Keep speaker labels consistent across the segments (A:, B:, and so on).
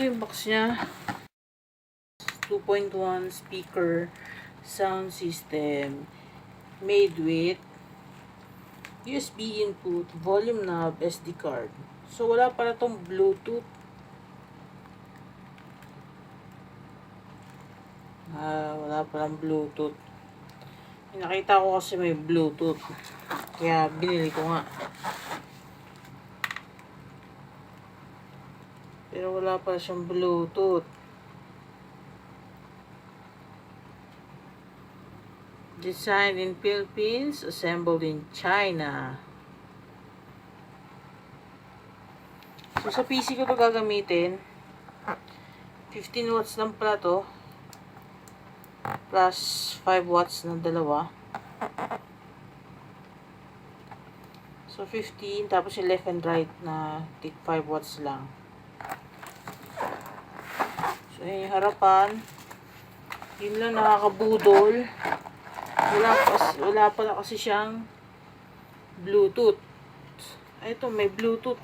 A: Ito yung box niya. 2.1 speaker sound system made with USB input, volume knob, SD card. So, wala pala tong Bluetooth. Wala palang Bluetooth. Nakita ko kasi may Bluetooth. Kaya binili ko nga. Pero wala pala siyang Bluetooth. Designed in Philippines, assembled in China. So, sa PC ko ito gagamitin. 15 watts lang pala to. Plus 5 watts ng dalawa. So, 15. Tapos yung left and right na 5 watts lang. So, yung harapan. Yun lang nakakabudol. Wala pala kasi siyang Bluetooth. Ito, may Bluetooth.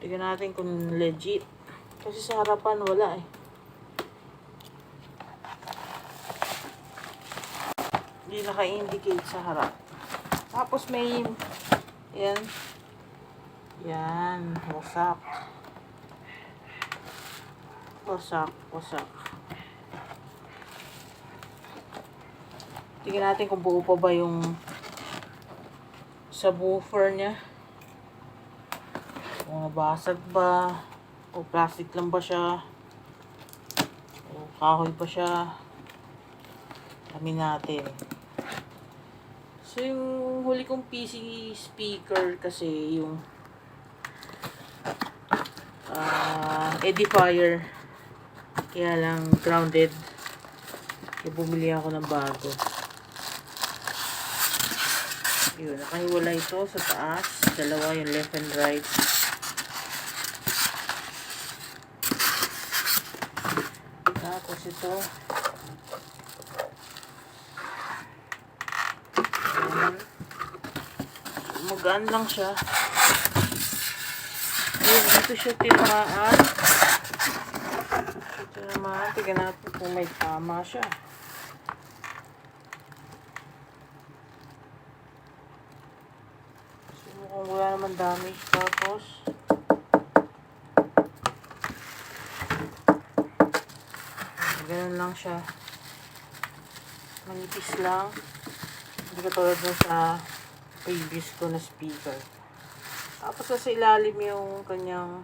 A: Tignan natin kung legit. Kasi sa harapan wala eh. Hindi naka-indicate sa harap. Tapos may yan. Yan. Wasak. Tingnan natin kung buo pa ba yung subwoofer niya. Kung nabasag ba. O plastic lang ba siya. O kahoy pa siya. Alamin natin. So, yung huli kong PC speaker kasi yung Edifier. Kaya lang grounded. Kaya bumili ako ng bago. Yun, nakahiwala ito sa taas. Dalawa yung left and right. Tapos ito. Magaan lang siya. Ayun, dito siya tinamaan. Tignan natin kung may tama siya. So, mukhang wala naman damage. Tapos, ganun lang siya. Manipis lang. Hindi katulad na sa previous ko na speaker. Tapos sa ilalim yung kanyang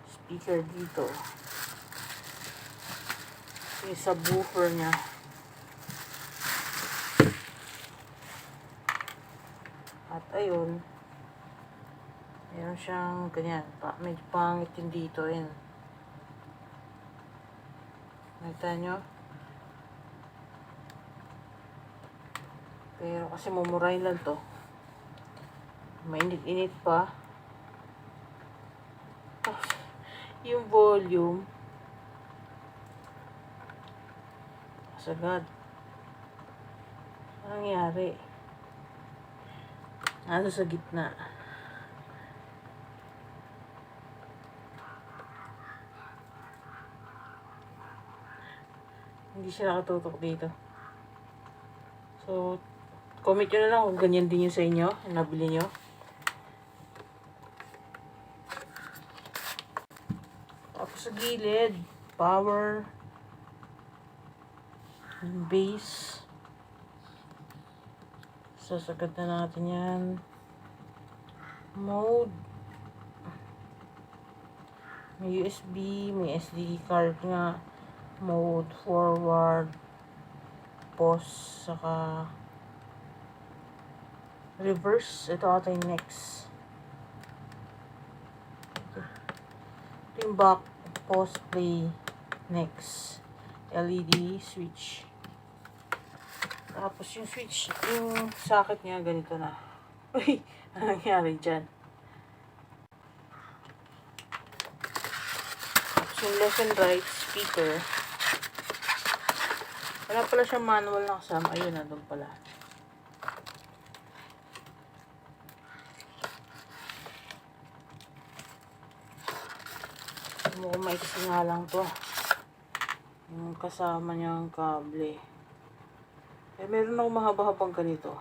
A: speaker dito. Yung subwoofer niya. At ayun. Meron siyang ganyan. Medyo pangit yung dito. Ayun. Nakita nyo? Pero kasi mumurahin lang to. Mainit-init pa. Yung volume. Sagad. Ano nangyari? Ano sa gitna? Hindi siya nakatutok dito. So, comment nyo na lang kung ganyan din yung sa inyo, yung nabili nyo. Tapos sa gilid, power, base. Sasagad na natin yan. Mode. May USB, may SD card nga. Mode, forward, pause, saka reverse. Ito ata yung next. Ito yung back, pause, play, next. LED switch. Tapos yung switch, yung socket niya, ganito na. Uy, ano nangyari dyan? Tapos yung left and right speaker. Wala pala siyang manual na kasama. Ayun na, doon pala. Mukhang maiksi nga lang to. Yung kasama niyang kable. Eh, meron akong mahaba-habang ganito.